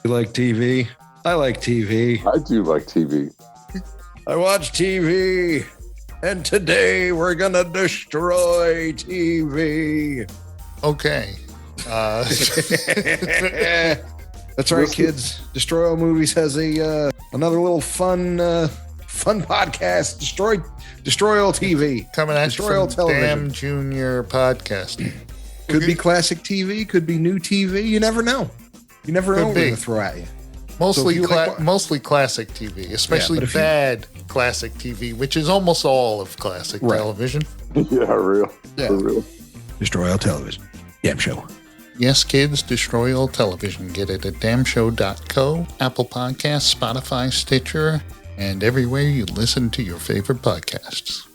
You like TV? I like TV. I do like TV. I watch TV. And today we're going to destroy TV. Okay. That's right, kids. Destroy All Movies has a another little fun podcast. Destroy All TV. Coming at Destroy you All from Television. Damn Junior Podcast. Could be classic TV. Could be new TV. You never know. You never know Could what be. we're going to throw at you. Mostly, So if you like- mostly classic TV, especially but if you- bad classic TV, which is almost all of classic Right. television. Yeah, real. Yeah. For real. Destroy All Television. Damn show. Yes, kids, destroy all television. Get it at damnshow.co, Apple Podcasts, Spotify, Stitcher, and everywhere you listen to your favorite podcasts.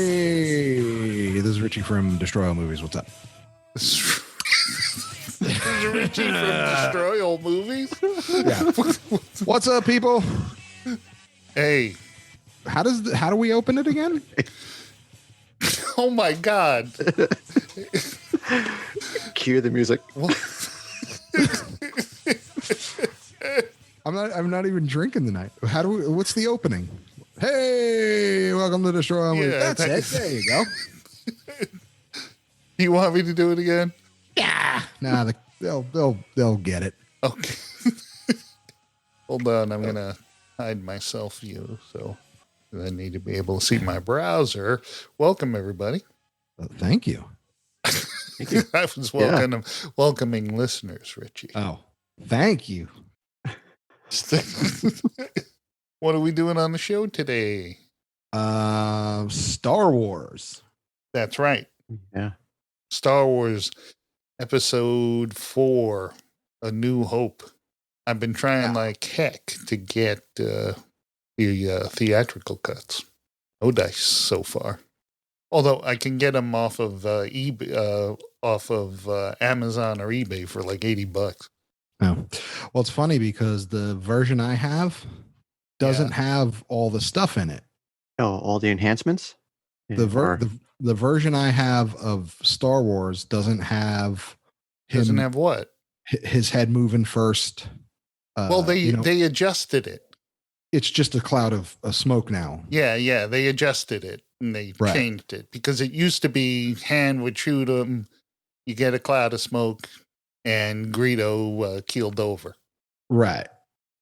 Hey, this is Richie from Destroy All Movies. What's up? This is Richie from Destroy All Movies. Yeah. What's up, people? Hey, How do we open it again? oh my God. Cue the music. I'm not even drinking tonight. What's the opening? Hey, welcome to Destroy All Movies. Yeah, That's it. There you go. You want me to do it again? Nah, they'll get it. Okay. Hold on, I'm gonna hide my self view, so I need to be able to see my browser. Welcome, everybody. Thank you. I was welcoming listeners, Richie. Oh, thank you. What are we doing on the show today? Star Wars. That's right, Yeah. Star Wars Episode 4, A New Hope. I've been trying like heck to get the theatrical cuts. No dice so far. Although I can get them off of eBay, off of Amazon or eBay for like $80. Oh, well, it's funny because the version I have doesn't have all the stuff in it. Oh, all the enhancements? Yeah, The version I have of Star Wars doesn't have Doesn't have what? his head moving first. Well, they adjusted it. It's just a cloud of smoke now. Yeah, they adjusted it and they Right. changed it because it used to be hand would shoot him, you get a cloud of smoke, and Greedo keeled over. Right.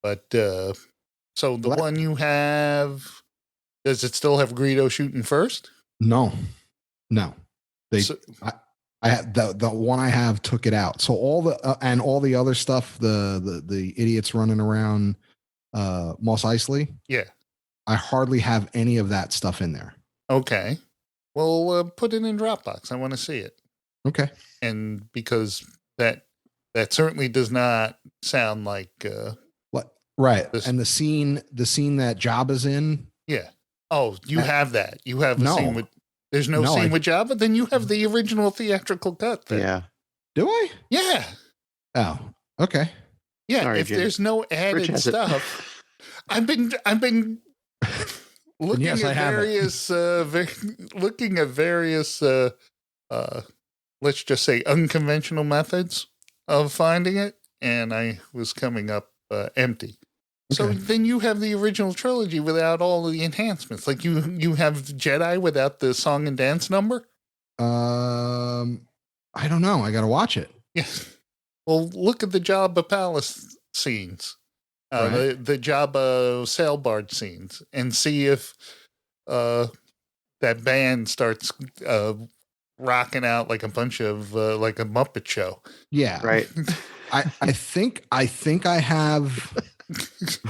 But so the What? one you have, does it still have Greedo shooting first? No. They So- I had the one I have took it out. So all the and all the other stuff, the idiots running around Mos Eisley, Yeah. I hardly have any of that stuff in there. Okay. Well, put it in Dropbox. I want to see it, Okay. and because that certainly does not sound like Right. This- And the scene that Jabba's in. yeah. Oh, you have that. You have a No. scene with. There's no No, scene I- with Jabba. Then you have the original theatrical cut. Then. Yeah. Do I? Yeah. Oh, okay. Yeah. Sorry, if Jim. there's no Rich added has it. stuff, I've been looking yes, I at have it. various looking at various let's just say unconventional methods of finding it, and I was coming up empty. So Okay. then you have the original trilogy without all of the enhancements. Like you have Jedi without the song and dance number. I don't know. I got to watch it. Yeah. Well, look at the Jabba Palace scenes, Right. the Jabba sail barge scenes, and see if that band starts rocking out like a bunch of like a Muppet show. Yeah. Right. I think I have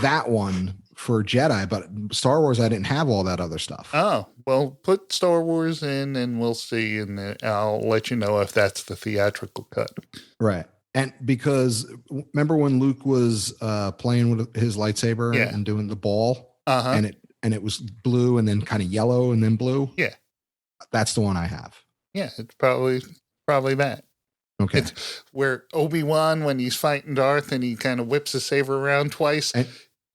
that one for Jedi, but Star Wars I didn't have all that other stuff. Oh, well, put Star Wars in and we'll see, and then I'll let you know if that's the theatrical cut. Right. And because remember when Luke was playing with his lightsaber Yeah. and doing the ball, Uh-huh. and it was blue and then kind of yellow and then blue. Yeah. That's the one I have. Yeah, it's probably that. Okay. It's where Obi-Wan, when he's fighting Darth and he kind of whips his saber around twice,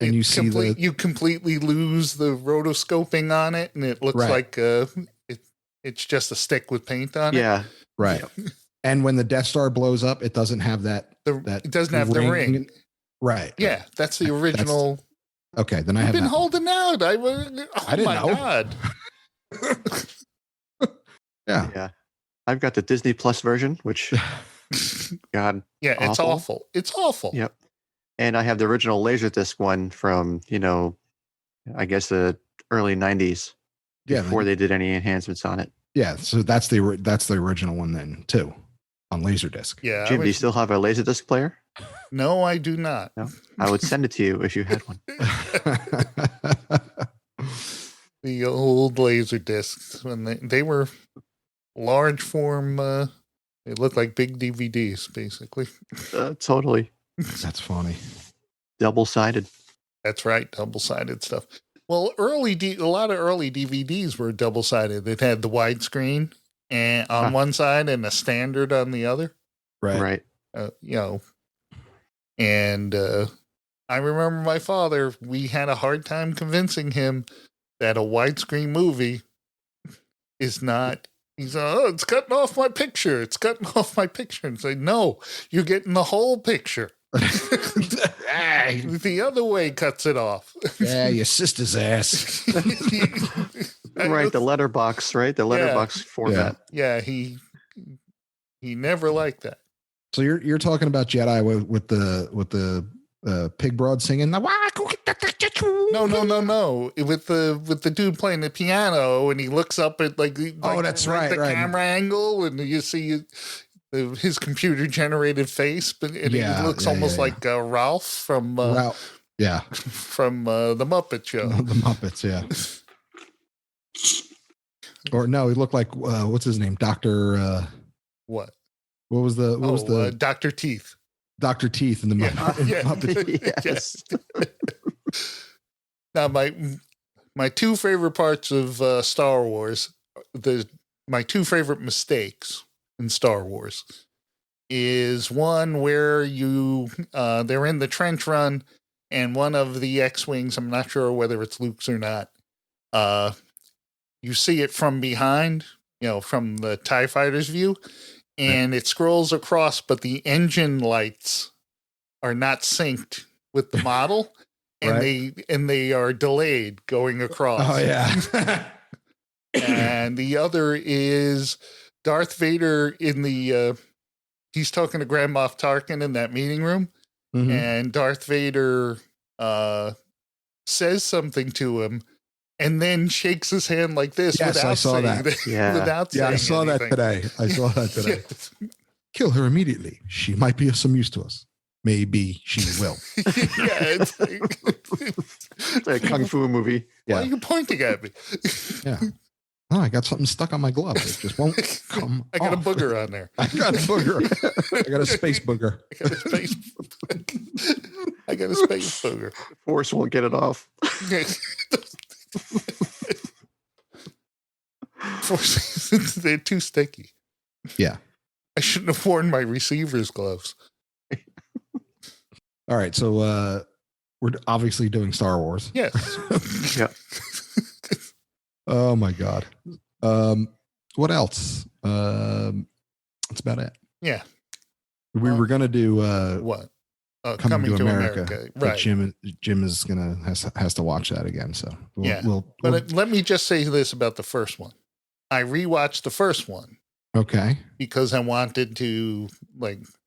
And you see you completely lose the rotoscoping on it, and it looks like it's just a stick with paint on it. Yeah. Right. And when the Death Star blows up, it doesn't have that. It doesn't have the ring. Right. Yeah, that's the original. Okay, then I've been that holding out. I didn't my know. God. Yeah. Yeah. I've got the Disney Plus version, which, God. Yeah, it's awful. It's awful. Yep. And I have the original Laserdisc one from, I guess the early 90s before they did any enhancements on it. Yeah, so that's the original one then too, on Laserdisc. Yeah. Jim, do you still have a Laserdisc player? No, I do not. No, I would send it to you if you had one. The old laser discs, when they were large form, they looked like big DVDs, basically. Totally. That's funny. Double-sided. That's right, double-sided stuff. Well, a lot of early DVDs were double-sided. It had the widescreen and on one side and a standard on the other. Right. And I remember my father, we had a hard time convincing him that a widescreen movie is not, he's it's cutting off my picture. It's cutting off my picture. And say, no, you're getting the whole picture. The other way cuts it off. Yeah, your sister's ass. Right, the letterbox, right? The letterbox format. Yeah, he never liked that. So you're talking about Jedi with the pig broad singing. No. With the dude playing the piano, and he looks up at that's right, the camera angle, and you see his computer generated face, but he looks almost like Ralph from Ralph. Yeah, from the Muppet Show. The Muppets, yeah. Or no, he looked like what's his name, Doctor. What? What was the Dr. Teeth? Dr. Teeth in the Muppet. Yes. Now my two favorite parts of Star Wars, my two favorite mistakes in Star Wars is one where they're in the trench run and one of the X-Wings, I'm not sure whether it's Luke's or not, you see it from behind, from the TIE fighter's view, and it scrolls across, but the engine lights are not synced with the model, and they are delayed going across. Oh yeah. And the other is Darth Vader he's talking to Grand Moff Tarkin in that meeting room, and Darth Vader says something to him and then shakes his hand like this without saying that. Yeah, I saw anything. that today. Yes. Kill her immediately. She might be of some use to us. Maybe she will. Yeah, it's like a kung fu movie. Why are you pointing at me? Yeah. Oh, I got something stuck on my glove. It just won't come I got off. a booger on there. I got a booger. I got a space booger. I got a space booger. Force won't get it off. They're too sticky. Yeah. I shouldn't have worn my receiver's gloves. All right. So we're obviously doing Star Wars. Yes. Yeah. Oh my God. What else? That's about it. Yeah. We were gonna do what? Coming to America. Right. Jim is has to watch that again. So let me just say this about the first one. I rewatched the first one. Okay. Because I wanted to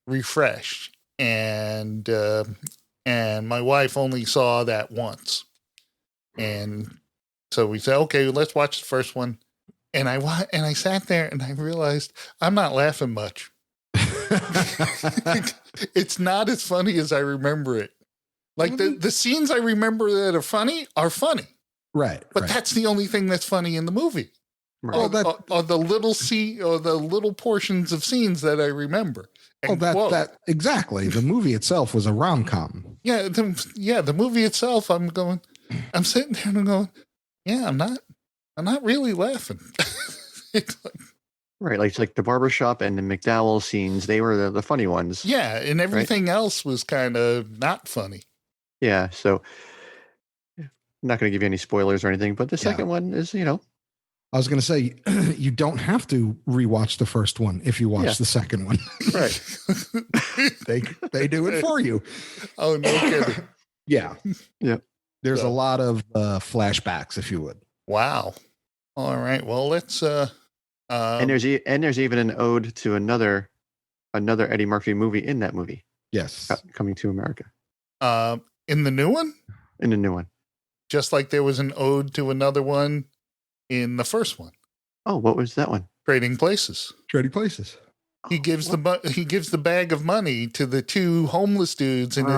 refresh, and my wife only saw that once, and so we said, okay, let's watch the first one. And I sat there and I realized I'm not laughing much. It's not as funny as I remember it. Like the scenes I remember that are funny. Right. But that's the only thing that's funny in the movie. Right. Or the little portions of scenes that I remember. And that exactly. The movie itself was a rom-com. Yeah, the movie itself. I'm sitting there and I'm going, yeah, I'm not really laughing. Right, like the barbershop and the McDowell scenes, they were the funny ones. Yeah, and everything else was kind of not funny. Yeah, so I'm not going to give you any spoilers or anything, but the second one is, I was going to say, you don't have to rewatch the first one if you watch the second one. Right. They do it for you. Oh, no kidding. Yeah. Yeah. There's a lot of flashbacks, if you would. Wow. All right. Well, let's. And there's even an ode to another Eddie Murphy movie in that movie. Yes. Coming to America. In the new one? In the new one. Just like there was an ode to another one in the first one. Oh, what was that one? Trading Places. Trading Places. He gives the bag of money to the two homeless dudes, and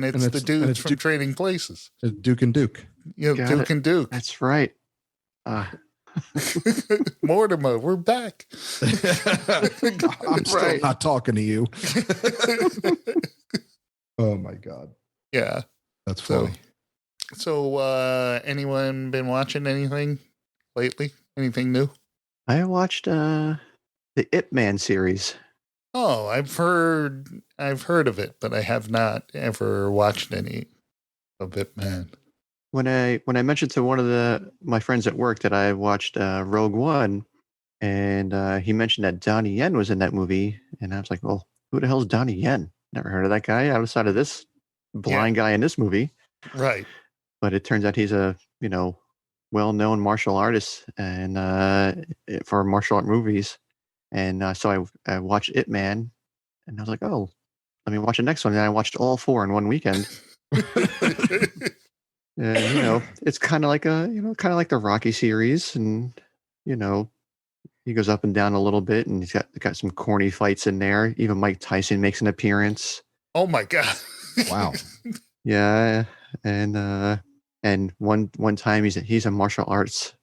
it's the dudes from Trading Places. Duke and Duke. Duke and Duke. That's right. Mortimer, we're back. I'm still not talking to you. Oh my God. Yeah. That's funny. So anyone been watching anything lately? Anything new? I watched the Ip Man series. Oh, I've heard of it, but I have not ever watched any of Ip Man. When I mentioned to one of my friends at work that I watched Rogue One, and he mentioned that Donnie Yen was in that movie, and I was like, well, who the hell's Donnie Yen? Never heard of that guy outside of this blind guy in this movie. Right. But it turns out he's a, well-known martial artist and for martial art movies. And so I watched Ip Man, and I was like, oh, let me watch the next one. And I watched all 4 in one weekend. And, it's kind of like the Rocky series, and, he goes up and down a little bit, and he's got some corny fights in there. Even Mike Tyson makes an appearance. Oh my God. Wow. Yeah. And one time he's a martial arts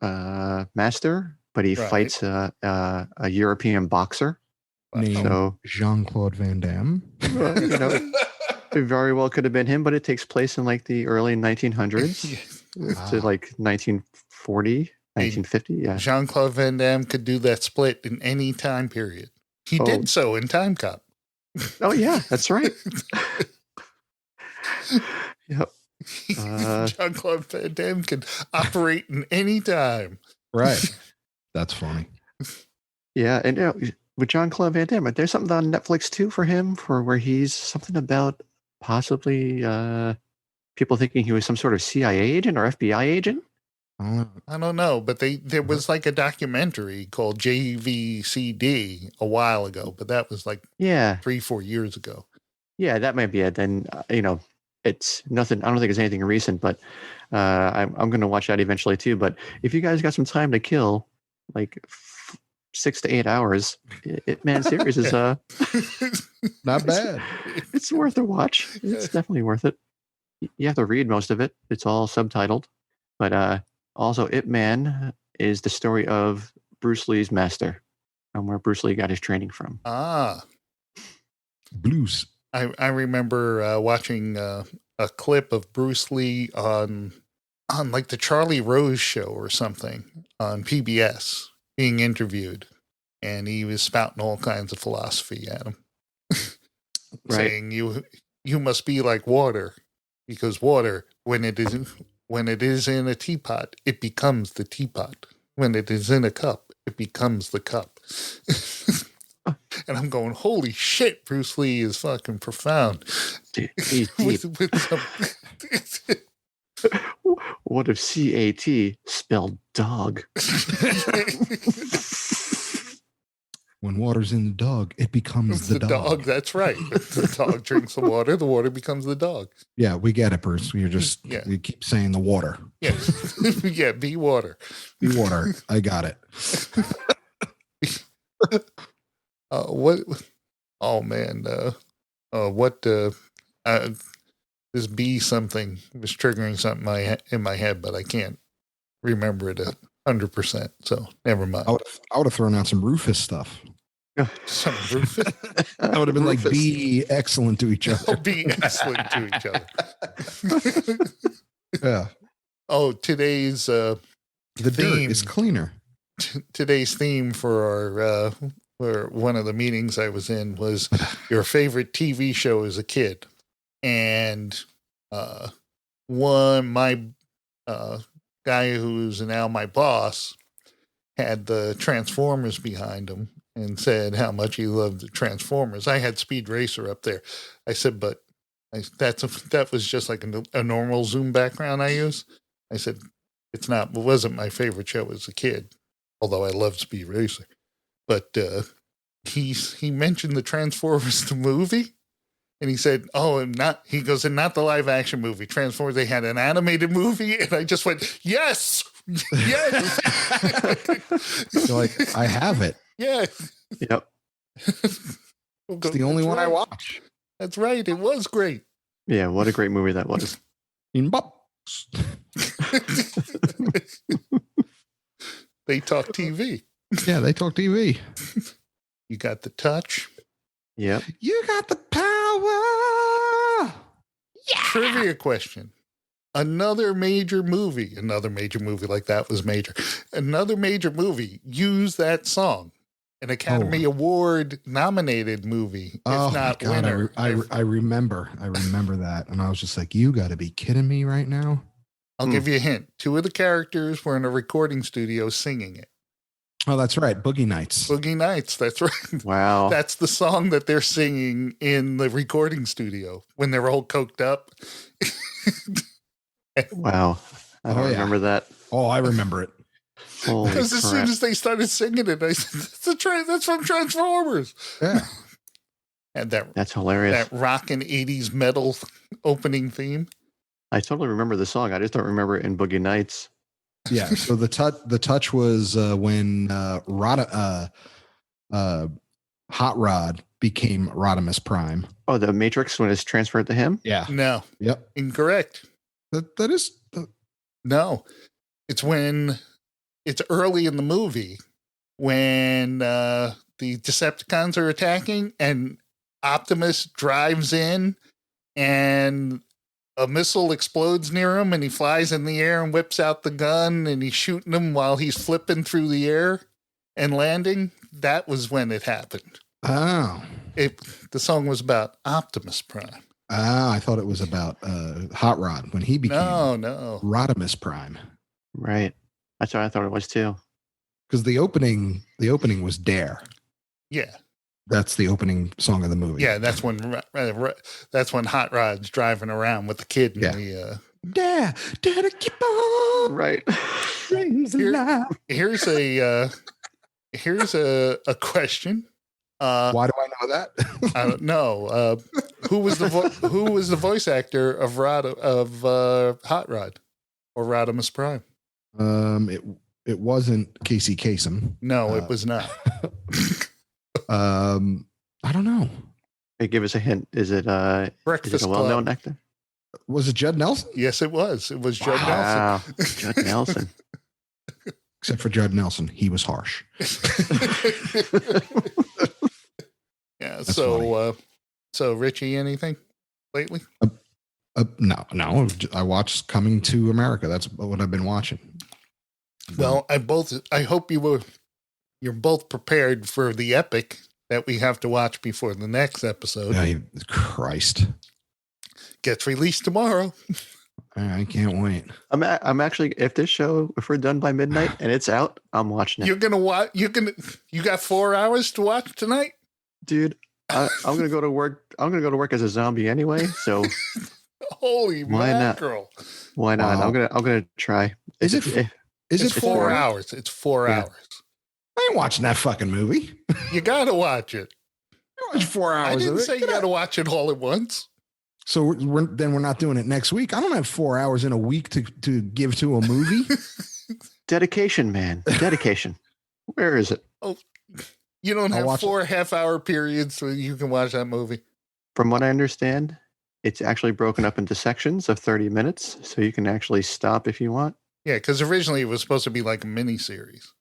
master, but he fights a European boxer named Jean-Claude Van Damme. It very well could have been him, but it takes place in like the early 1900s to like 1940, 1950. Yeah. Jean-Claude Van Damme could do that split in any time period. He did so in Time Cop. Oh yeah, that's right. Yep. Jean-Claude Van Damme can operate in any time. Right. That's funny. Yeah, and with Jean-Claude Van Damme, there's something on Netflix too for him, for where he's something about possibly people thinking he was some sort of CIA agent or FBI agent. I don't know, but there was like a documentary called JVCD a while ago, but that was like 3-4 years ago. Yeah, that might be it. Then it's nothing. I don't think it's anything recent, but I'm going to watch that eventually too. But if you guys got some time to kill, like 6 to 8 hours, Ip Man series is not bad. It's worth a watch. It's definitely worth it. You have to read most of it. It's all subtitled, but also Ip Man is the story of Bruce Lee's master and where Bruce Lee got his training from. Blues. I remember watching a clip of Bruce Lee on like the Charlie Rose show or something on PBS being interviewed, and he was spouting all kinds of philosophy at him. Saying you must be like water, because water, when it is in a teapot, it becomes the teapot. When it is in a cup, it becomes the cup. And I'm going, holy shit, Bruce Lee is fucking profound. What if CAT spelled dog? When water's in the dog, it becomes the dog. That's right. The dog drinks the water becomes the dog. Yeah, we get it, Bruce. We keep saying the water. Yeah. Yeah, be water. Be water. I got it. What? Oh man! This B something was triggering something in my head, but I can't remember it 100%. So never mind. I would have thrown out some Rufus stuff. Some Rufus. That would have been like be excellent to each other. Be excellent to each other. Yeah. Oh, today's the theme dirt is cleaner. today's theme for one of the meetings I was in was your favorite TV show as a kid, and my guy who's now my boss had the Transformers behind him and said how much he loved the Transformers. I had Speed Racer up there. I said, but that was just like a normal Zoom background I use. I said, it wasn't my favorite show as a kid, although I loved Speed Racer. But he mentioned the Transformers the movie, and he said, "Oh, and not." He goes, "And not the live action movie, Transformers. They had an animated movie," and I just went, "Yes, yes." You're like, I have it. Yeah. Yep. It's the only one I watch. That's right. It was great. Yeah, what a great movie that was. In box. They talk TV. Yeah, they talk TV. You got the touch. Yep. You got the power. Yeah. Trivia question. Another major movie like that was major. Another major movie used that song. An Academy Award nominated movie, if not winner. I remember that. And I was just like, you got to be kidding me right now. I'll give you a hint. Two of the characters were in a recording studio singing it. Oh, that's right. Boogie Nights. Boogie Nights. That's right. Wow. That's the song that they're singing in the recording studio when they're all coked up. Wow. I don't remember that. Oh, I remember it. Because as soon as they started singing it, I said, that's from Transformers. Yeah. And that's hilarious. That rockin' 80s metal opening theme. I totally remember the song. I just don't remember it in Boogie Nights. Yeah. So the touch was when Hot Rod became Rodimus Prime. Oh, the Matrix when it's transferred to him? Yeah. No. Yep. Incorrect. That is. No. It's early in the movie when the Decepticons are attacking and Optimus drives in and a missile explodes near him and he flies in the air and whips out the gun and he's shooting him while he's flipping through the air and landing. That was when it happened. Oh. The song was about Optimus Prime. I thought it was about Hot Rod when he became Rodimus Prime. Right. That's what I thought it was too. Because the opening was Dare. Yeah. That's the opening song of the movie. Yeah, that's when Hot Rod's driving around with the kid in the Dare to keep on. Right. Here's a question. Why do I know that? I don't know. Who was the voice actor of Hot Rod or Rodimus Prime? It wasn't Casey Kasem. No, it was not. I don't know. Hey, give us a hint. Is it a well-known actor? Was it Judd Nelson? Yes, it was. It was Judd Nelson. Judd Nelson. Except for Judd Nelson, he was harsh. Yeah. That's So Richie, anything lately? No. I watched Coming to America. That's what I've been watching. Well, I hope you're both prepared for the epic that we have to watch before the next episode. Christ. Gets released tomorrow. I can't wait. I'm actually, if we're done by midnight and it's out, I'm watching it. You're gonna watch. You got 4 hours to watch tonight, dude. I'm gonna go to work. I'm gonna go to work as a zombie anyway. So, holy mackerel! Why not? Wow. I'm gonna try. Is it 4 hours? It's 4 hours. I ain't watching that fucking movie. You gotta watch it. I watch 4 hours. I didn't of it. say you gotta watch it all at once. So we're not doing it next week. I don't have 4 hours in a week to give to a movie. Dedication, man. Dedication. Where is it? Oh, you don't have 4 half-hour periods so you can watch that movie. From what I understand, it's actually broken up into sections of 30 minutes, so you can actually stop if you want. Yeah, because originally it was supposed to be like a mini series.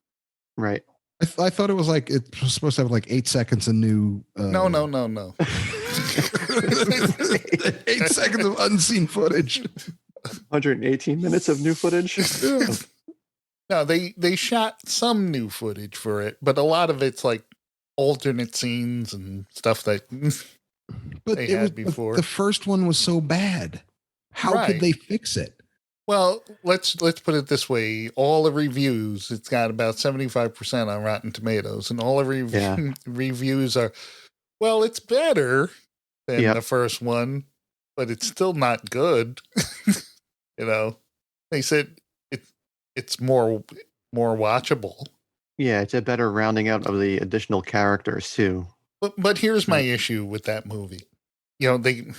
Right. I thought it was like it was supposed to have like 8 seconds of new. No. 8 seconds of unseen footage. 118 minutes of new footage. No, they shot some new footage for it, but a lot of it's like alternate scenes and stuff that But they it was had before. the first one was so bad. How Right. could they fix it? Well, let's put it this way: all the reviews, it's got about 75% on Rotten Tomatoes, and all the reviews are, well, it's better than Yep. the first one, but it's still not good. You know, they said it's more watchable. Yeah, it's a better rounding out of the additional characters too. But here's my issue with that movie. You know,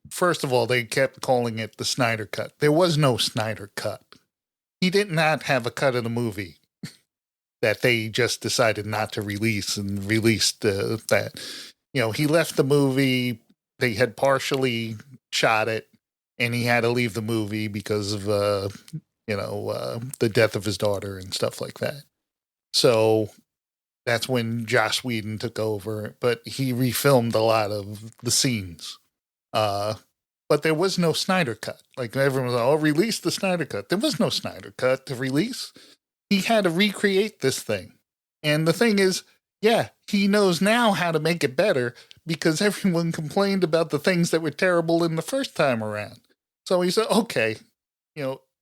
first of all, they kept calling it the Snyder Cut. There was no Snyder Cut. He did not have a cut of the movie that they just decided not to release and released that. You know, he left the movie. They had partially shot it, and he had to leave the movie because of, the death of his daughter and stuff like that. So that's when Joss Whedon took over, but he refilmed a lot of the scenes. But there was no Snyder Cut. Like everyone was, release the Snyder Cut. There was no Snyder Cut to release. He had to recreate this thing. And the thing is, yeah, he knows now how to make it better because everyone complained about the things that were terrible in the first time around. So he said, okay,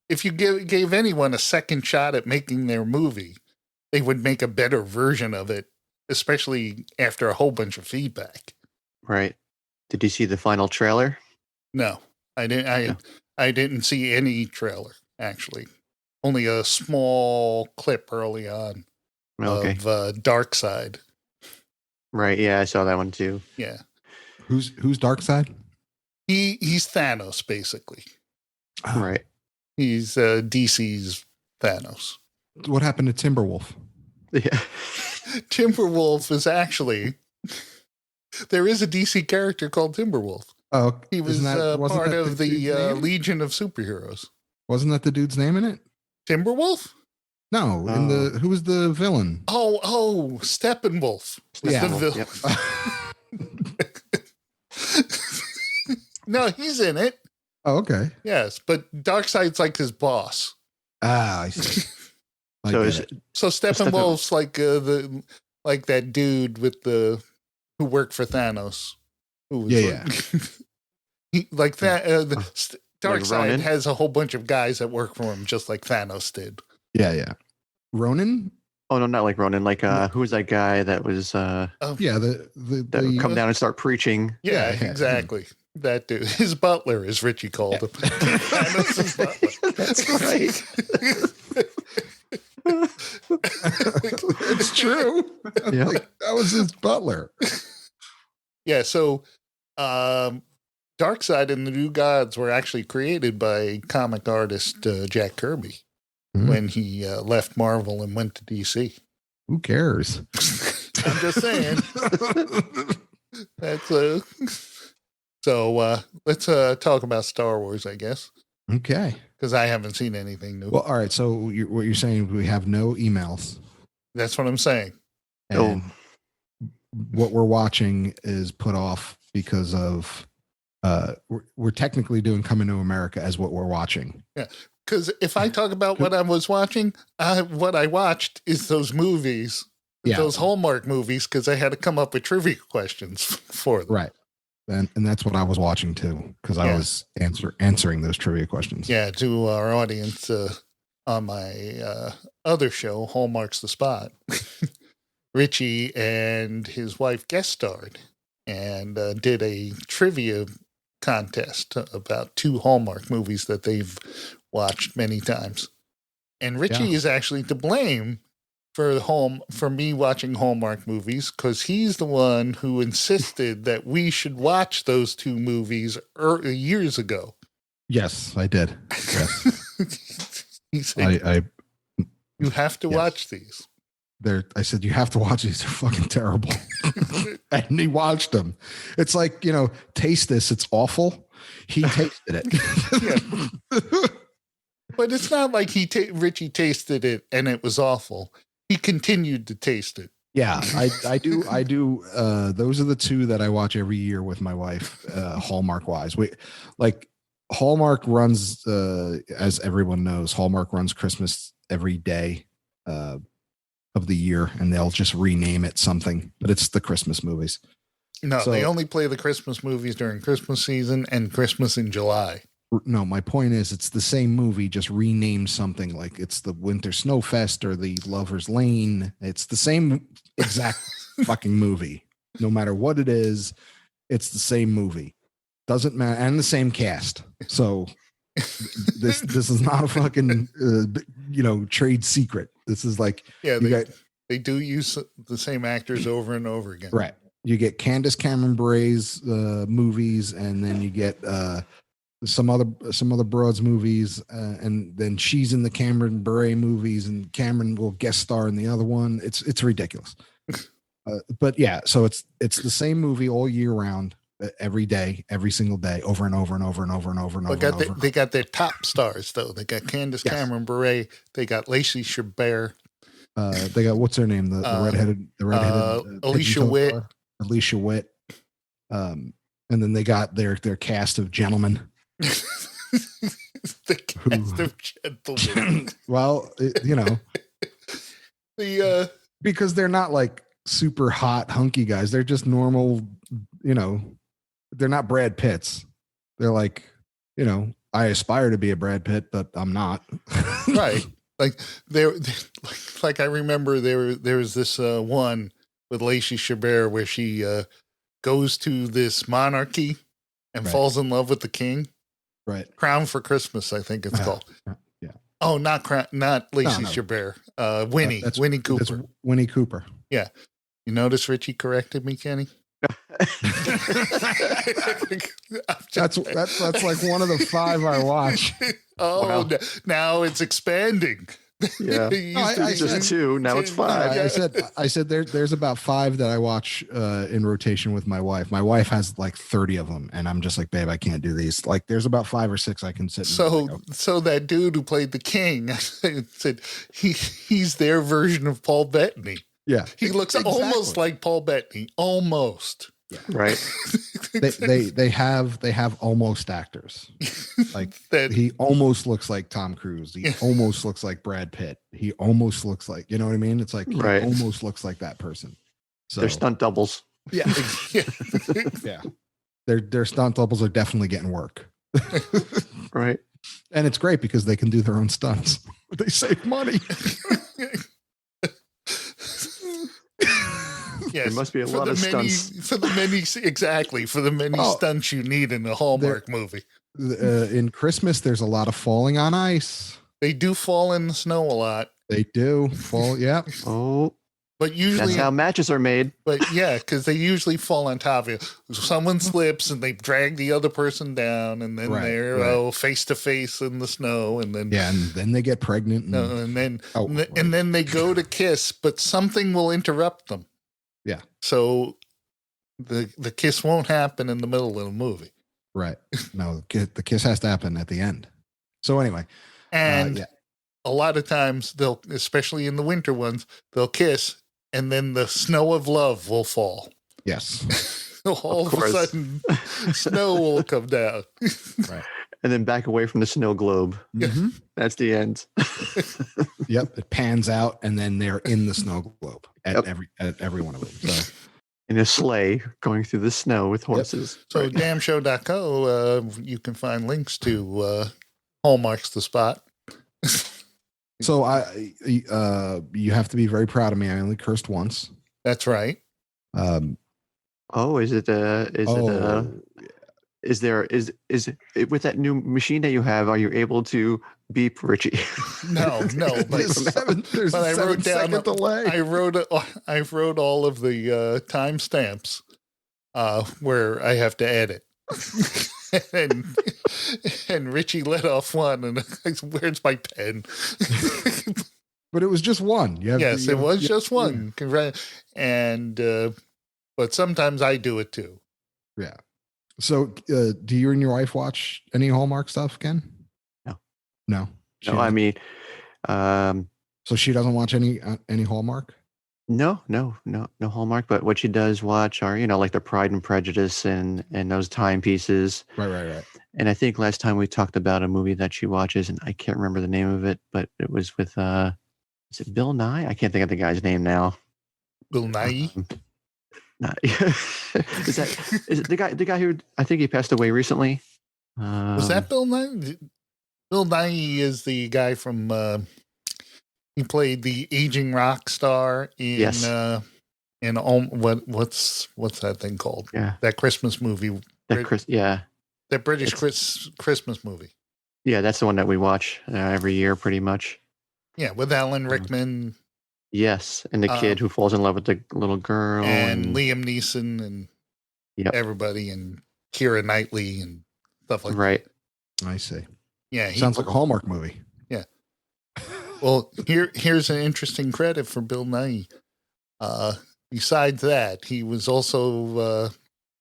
if you gave anyone a second shot at making their movie, they would make a better version of it, especially after a whole bunch of feedback. Right. Did you see the final trailer? No, I didn't. I didn't see any trailer, actually. Only a small clip early on of Dark Side. Right. Yeah, I saw that one too. Yeah. Who's Darkseid? He's Thanos, basically. Oh. Right. He's DC's Thanos. What happened to Timberwolf? Yeah. Timberwolf is actually... There is a DC character called Timberwolf. Oh, he was part of the Legion of Superheroes. Wasn't that the dude's name in it? Timberwolf? No, who was the villain? Oh, Steppenwolf. Yeah. The villain. Yep. No, he's in it. Oh, okay. Yes, but Darkseid's like his boss. Ah, I see. So Steppenwolf's like that dude with who worked for Thanos. Who was like that. Darkseid like has a whole bunch of guys that work for him, just like Thanos did. Yeah. Ronan? Oh no, not like Ronan. Like who was that guy that was? That would come down and start preaching. Yeah, exactly. That dude. His butler, as Richie called him. Thanos' butler. That's right. It's true. Yeah, that was his butler. Yeah. So, Darkseid and the New Gods were actually created by comic artist Jack Kirby when he left Marvel and went to DC. Who cares? I'm just saying. That's So let's talk about Star Wars, I guess. Okay. Because I haven't seen anything new. Well, all right. So what you're saying, we have no emails. That's what I'm saying. And what we're watching is put off because of we're technically doing Coming to America as what we're watching. Yeah. Because if I talk about what I was watching, what I watched is those movies, those Hallmark movies, because I had to come up with trivia questions for them. Right. And that's what I was watching too, because I was answering those trivia questions. Yeah, to our audience on my other show, Hallmark's the Spot, Richie and his wife guest starred and did a trivia contest about 2 Hallmark movies that they've watched many times. And Richie is actually to blame for me watching Hallmark movies, because he's the one who insisted that we should watch those 2 movies years ago. Yes, I did. Yes. He said, you have to watch these. I said, you have to watch these. They're fucking terrible. And he watched them. It's like, taste this. It's awful. He tasted it. But it's not like Richie tasted it and it was awful. He continued to taste it. Yeah, I do. Those are the 2 that I watch every year with my wife, Hallmark wise. Hallmark runs, as everyone knows, Hallmark runs Christmas every day of the year, and they'll just rename it something, but it's the Christmas movies. No, So- they only play the Christmas movies during Christmas season and Christmas in July. No, my point is it's the same movie, just renamed something, like it's the Winter Snowfest or the Lover's Lane. It's the same exact fucking movie. No matter what it is, it's the same movie. Doesn't matter. And the same cast. So this is not a fucking trade secret. This is like, Yeah, you they do use the same actors over and over again. right. You get Candace Cameron Bure's movies, and then you get some other broads movies, and then she's in the Cameron Bure movies, and Cameron will guest star in the other one. It's ridiculous. But yeah, so it's the same movie all year round, every day, every single day, over and over and over and over and over and over. They got their top stars though. They got Candace Cameron Bure. They got Lacey Chabert. They got, what's her name, the redheaded Alicia Witt. Alicia Witt. And then they got their cast of gentlemen. The cast of gentlemen. Well, because they're not like super hot hunky guys. They're just normal, they're not Brad Pitts. They're like, I aspire to be a Brad Pitt, but I'm not. Right. Like I remember there was this one with Lacey Chabert where she goes to this monarchy and falls in love with the king. Right. Crown for Christmas, I think it's called. Yeah. Oh, not Lacey Chabert. Winnie Cooper. That's Winnie Cooper. Yeah. You notice Richie corrected me, Kenny? That's like one of the 5 I watch. Oh, wow. Now it's expanding. Yeah, I just 2. Now it's 5. I said there's about 5 that I watch in rotation with my wife. My wife has like 30 of them, and I'm just like, babe, I can't do these. Like, there's about 5 or 6 I can sit. So that dude who played the king, I said he's their version of Paul Bettany. Yeah, he looks almost like Paul Bettany, almost. Yeah. Right. they have almost actors. Like he almost looks like Tom Cruise. He almost looks like Brad Pitt. He almost looks like, you know what I mean? It's like he almost looks like that person. So they're stunt doubles. Yeah. Yeah. Their stunt doubles are definitely getting work. Right. And it's great because they can do their own stunts. They save money. Yes, there must be a lot of stunts. For the many stunts you need in a Hallmark movie. In Christmas, there's a lot of falling on ice. They do fall in the snow a lot. They do fall, yeah. Oh, but usually that's how matches are made. But yeah, because they usually fall on top of you. Someone slips and they drag the other person down, and then they're face to face in the snow, and then and then they get pregnant, and then they go to kiss, but something will interrupt them. Yeah. So the kiss won't happen in the middle of the movie. Right. No, the kiss has to happen at the end. So anyway. And a lot of times they'll, especially in the winter ones, they'll kiss and then the snow of love will fall. Yes. All of a sudden snow will come down. Right. and then back away from the snow globe. Mm-hmm. That's the end. Yep, it pans out, and then they're in the snow globe at every one of them. So. In a sleigh going through the snow with horses. Yep. So damshow.co, you can find links to Hallmark's The Spot. So you have to be very proud of me. I only cursed once. That's right. Is it with that new machine that you have, are you able to beep Richie? No, but I wrote down delay. I wrote all of the timestamps where I have to edit. and Richie let off one, and I said, where's my pen? But it was just one. It was just one. And but sometimes I do it too. Yeah. So, do you and your wife watch any Hallmark stuff, Ken? No. I mean, so she doesn't watch any Hallmark. No, no Hallmark. But what she does watch are, like the Pride and Prejudice and those timepieces. Right. And I think last time we talked about a movie that she watches, and I can't remember the name of it, but it was with is it Bill Nye? I can't think of the guy's name now. Bill Nye. Is it the guy who I think he passed away recently? Was that Bill Nye? Bill Nye is the guy from. He played the aging rock star in. Yes. What's that thing called? Yeah. That Christmas movie. That British Christmas movie. Yeah, that's the one that we watch every year, pretty much. Yeah, with Alan Rickman. Yes, and the kid who falls in love with the little girl, and Liam Neeson, and everybody, and Keira Knightley, and stuff like that. Right. I see. Yeah, sounds like a Hallmark movie. Yeah. Well, here's an interesting credit for Bill Nye. Besides that, he was also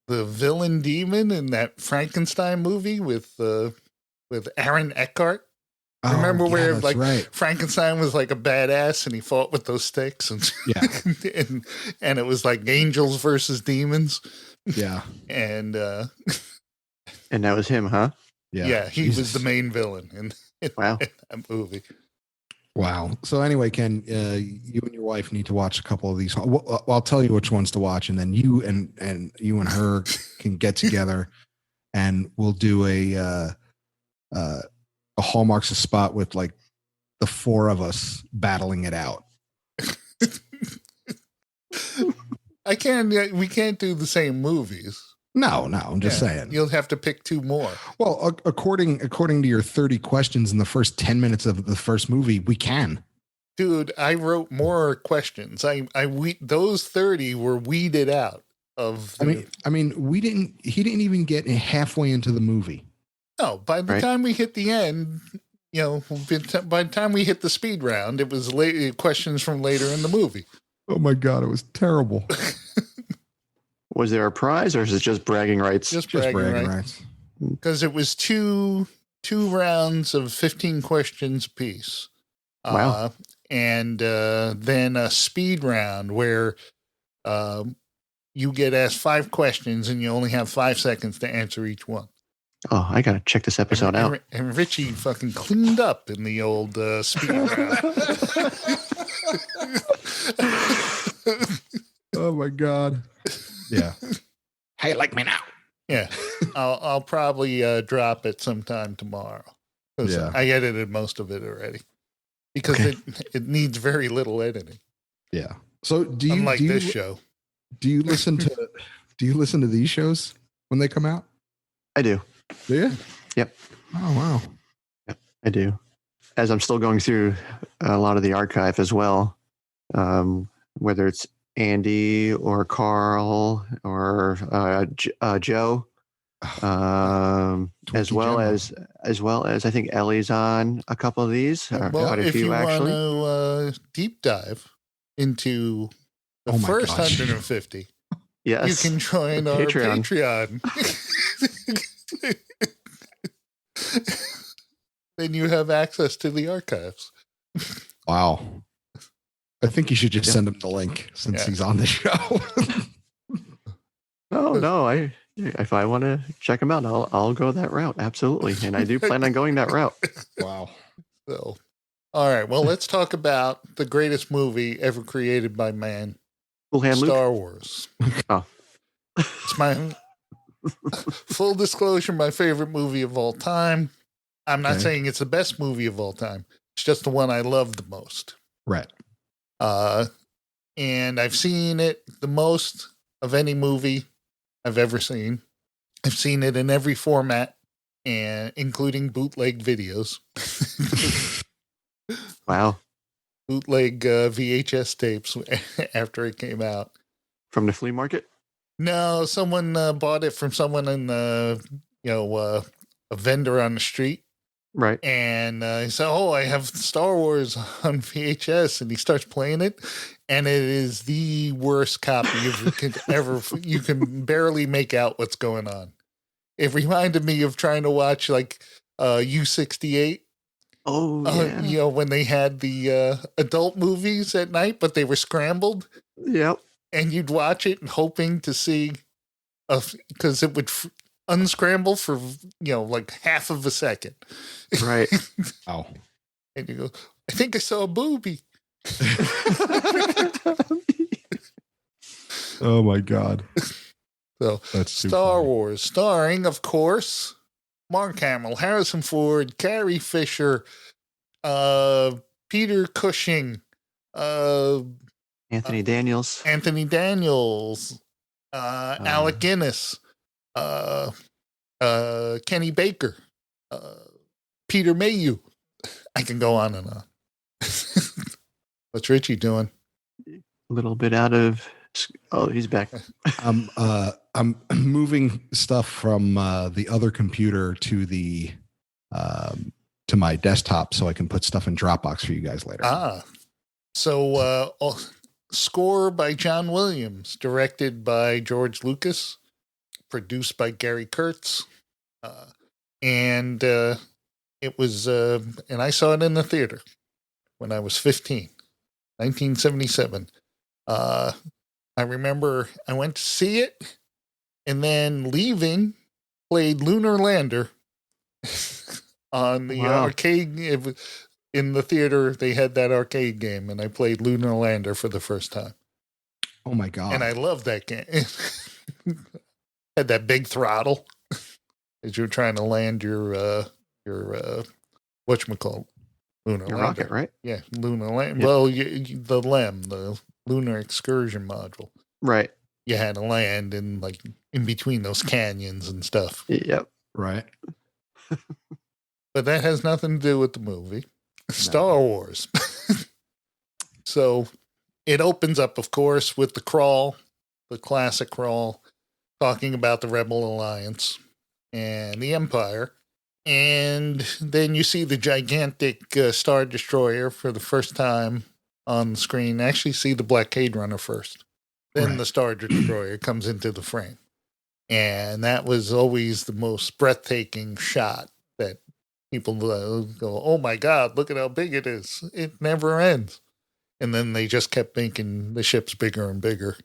the villain demon in that Frankenstein movie with Aaron Eckhart. Remember where Frankenstein was like a badass and he fought with those sticks and and it was like angels versus demons. Yeah. And that was him, huh? Yeah, he was the main villain in that movie. Wow. So anyway, Ken, you and your wife need to watch a couple of these. I'll tell you which ones to watch, and then you and her can get together, and we'll do a Hallmarks spot with like the four of us battling it out. We can't do the same movies. No, I'm just saying. You'll have to pick two more. Well, according to your 30 questions in the first 10 minutes of the first movie, we can. Dude, I wrote more questions. Those 30 were weeded out of I mean, he didn't even get halfway into the movie. No, by the time we hit the end, by the time we hit the speed round, it was questions from later in the movie. Oh my God, it was terrible. Was there a prize, or is it just bragging rights? Just bragging rights. Because it was two rounds of 15 questions apiece. Wow. And then a speed round where you get asked 5 questions and you only have 5 seconds to answer each one. Oh, I got to check this episode out. And Richie fucking cleaned up in the old speed round. Oh my God. Yeah. How you like me now? Yeah. I'll probably drop it sometime tomorrow. Yeah. I edited most of it already. Because it needs very little editing. Yeah. So unlike this show. Do you listen to these shows when they come out? I do. Do you? Yep. Oh wow. Yep, I do. As I'm still going through a lot of the archive as well, whether it's Andy or Carl or Joe, as well as I think Ellie's on a couple of these. Well, if you want to deep dive into the first 150, yes, you can join our Patreon. Then you have access to the archives. Wow. I think you should just send him the link since he's on the show. No. If I want to check him out, I'll go that route. Absolutely. And I do plan on going that route. Wow. So, all right. Well, let's talk about the greatest movie ever created by man. Star Wars. Oh. It's my full disclosure, my favorite movie of all time. I'm not saying it's the best movie of all time. It's just the one I love the most. Right. And I've seen it the most of any movie I've ever seen. I've seen it in every format, and including bootleg videos. Wow. Bootleg VHS tapes after it came out. From the flea market? No, someone bought it from someone in a vendor on the street. Right. And he said, "Oh, I have Star Wars on VHS," and he starts playing it, and it is the worst copy you can ever. You can barely make out what's going on. It reminded me of trying to watch like U-68. Oh yeah. You know, when they had the adult movies at night, but they were scrambled, Yep. and you'd watch it and hoping to see, because it would unscramble for, you know, like half of a second. Right. Oh. And you go, I think I saw a booby. Oh my God. So That's too Star funny. Wars, starring, of course, Mark Hamill, Harrison Ford, Carrie Fisher, Peter Cushing, Anthony Daniels. Anthony Daniels, Alec Guinness, Kenny Baker, Peter Mayhew. I can go on and on. What's Richie doing? A little bit out of. Oh, he's back. I'm moving stuff from the other computer to the to my desktop so I can put stuff in Dropbox for you guys later. So score by John Williams, directed by George Lucas, produced by Gary Kurtz, and it was and I saw it in the theater when I was 15, 1977. I remember I went to see it, and then leaving, played Lunar Lander on the arcade. In the theater, they had that arcade game, and I played Lunar Lander for the first time. Oh my God. And I loved that game. Had that big throttle as you're trying to land your whatchamacallit? Lunar Your Lander. rocket, right? Yeah, Lunar Lander. Yep. Well, the LEM, the Lunar Excursion Module. Right. You had to land in like in between those canyons and stuff. Yep. Right. But that has nothing to do with the movie. Star Wars. So it opens up, of course, with the crawl, the classic crawl, talking about the Rebel Alliance and the Empire. And then you see the gigantic Star Destroyer for the first time on the screen. Actually see the Blockade Runner first. Then Right. the Star Destroyer comes into the frame. And that was always the most breathtaking shot that people go, oh my God, look at how big it is. It never ends. And then they just kept making the ships bigger and bigger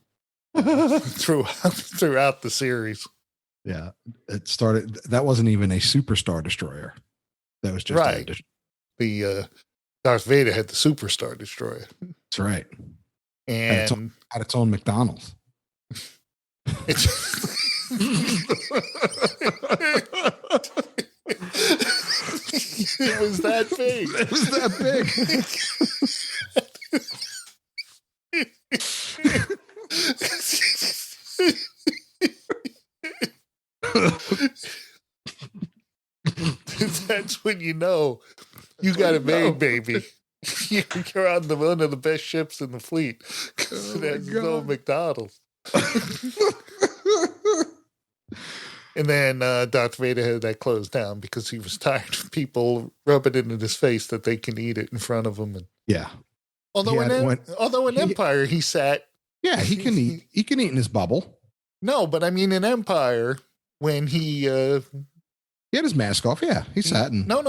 throughout the series. Yeah. It started. That wasn't even a Super Star Destroyer. That was just Right. The Darth Vader had the Super Star Destroyer. That's right. And Had its own McDonald's. it's it was that big. It was that big. That's when you know you got it made, baby. You're on one of the best ships in the fleet because there's no McDonald's. And then Darth Vader had that closed down because he was tired of people rubbing it in his face that they can eat it in front of him. And Yeah. although in Empire he sat. Yeah, he can eat. He can eat in his bubble. No, but I mean in Empire when he had his mask off. Yeah, he sat in. No.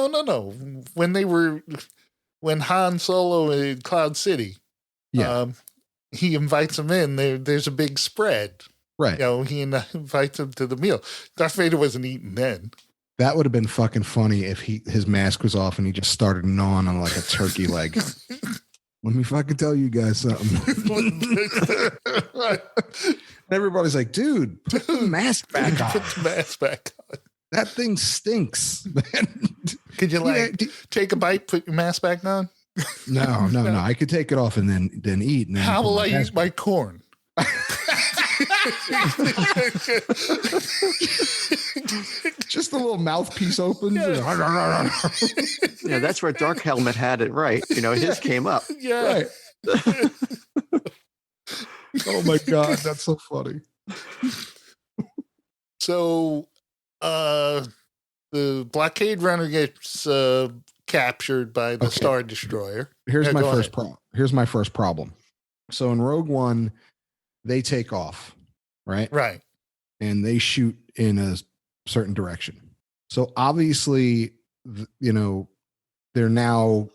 When Han Solo in Cloud City, he invites him in. There's a big spread. Right. You know, he invites him to the meal. Darth Vader wasn't eating then. That would have been fucking funny if his mask was off and he just started gnawing on like a turkey leg. Let me fucking tell you guys something. Everybody's like, dude, put the mask back on. Put the mask back on. That thing stinks, man. Could you take a bite, put your mask back on? No. I could take it off and then eat. And then how will I eat my corn? Just a little mouthpiece opens. Yeah. Yeah, that's where Dark Helmet had it right. You know, his came up. Yeah. Right. Oh my God, that's so funny. So the Blockade Runner gets captured by the Star Destroyer. Here's my first ahead. Here's my first problem. So in Rogue One, they take off, right? Right. And they shoot in a certain direction. So obviously, they're now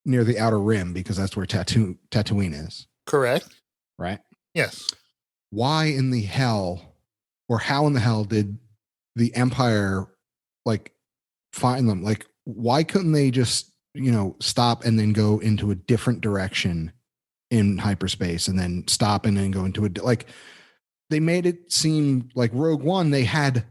near the outer rim because that's where Tatooine is, Correct. right? Yes. Why in the hell, or how in the hell did the Empire like find them? Like, why couldn't they just, stop and then go into a different direction in hyperspace and then stop and then go into like, they made it seem like Rogue One, they had,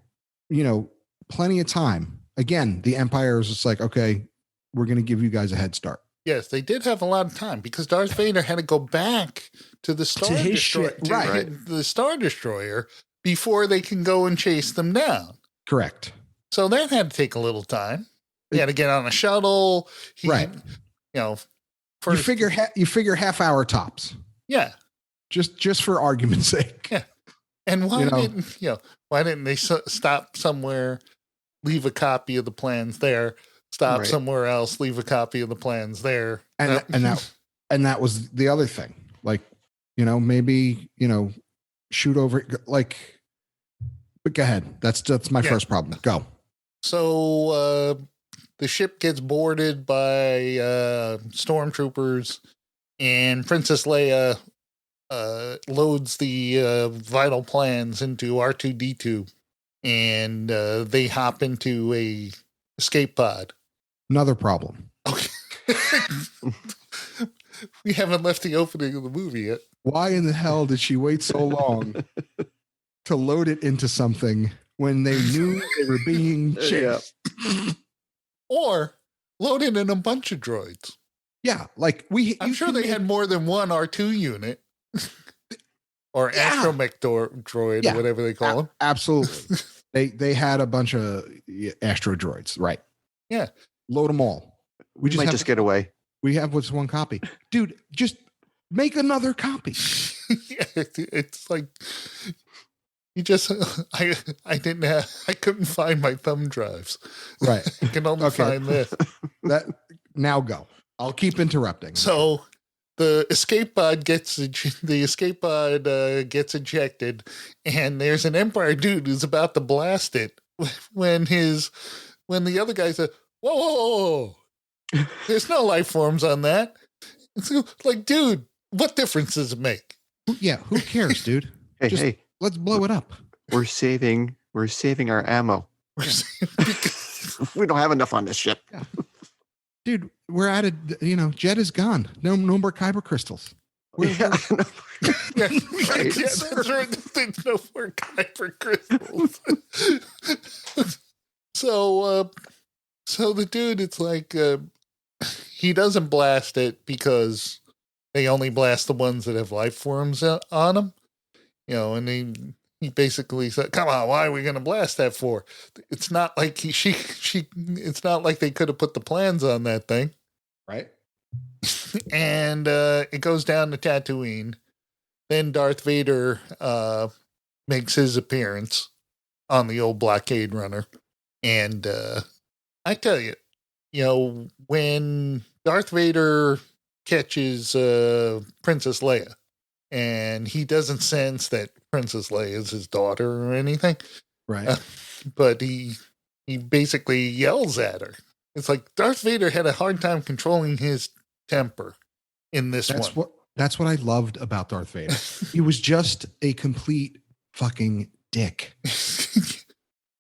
plenty of time. Again, the Empire is just like, okay, we're going to give you guys a head start. Yes, they did have a lot of time because Darth Vader had to go back to the Star his Destroyer, shit, right. the Star Destroyer before they can go and chase them down. Correct. So that had to take a little time. He had to get on a shuttle. Right. First, you figure half hour tops. Yeah. Just for argument's sake. Yeah. And why didn't they stop somewhere, leave a copy of the plans there, stop somewhere else, leave a copy of the plans there, and that was the other thing. Like, maybe shoot over like. But go ahead. That's my first problem. Go. So the ship gets boarded by stormtroopers, and Princess Leia loads the vital plans into R2-D2, and they hop into a escape pod. Another problem. Okay. We haven't left the opening of the movie yet. Why in the hell did she wait so long to load it into something when they knew they were being chased? Or load it in a bunch of droids. Yeah, like I'm sure they had more than one R2 unit. Or astromech droid, or whatever they call them. Absolutely. They had a bunch of astro droids, right? Yeah. Load them all. We might just get away. We have what's one copy. Dude, just make another copy. Yeah, it's like you just I couldn't find my thumb drives. Right. I can only find this. Now go. I'll keep interrupting. So the escape pod gets ejected, and there's an Empire dude who's about to blast it when the other guy said, whoa, there's no life forms on that. It's like, dude, what difference does it make? Yeah, who cares, dude? Hey, let's blow it up. We're saving our ammo. We don't have enough on this ship. Yeah. Dude, we're at it. Jet is gone. No more kyber crystals. That's right. There's no more kyber crystals. So the dude, it's like he doesn't blast it because they only blast the ones that have life forms on them. And he basically said, "Come on, why are we going to blast that for?" It's not like it's not like they could have put the plans on that thing, right? And it goes down to Tatooine. Then Darth Vader makes his appearance on the old blockade runner, and I tell you, when Darth Vader catches Princess Leia, and he doesn't sense that Princess Leia is his daughter or anything. Right. But he basically yells at her. It's like Darth Vader had a hard time controlling his temper in this one. That's what I loved about Darth Vader. He was just a complete fucking dick.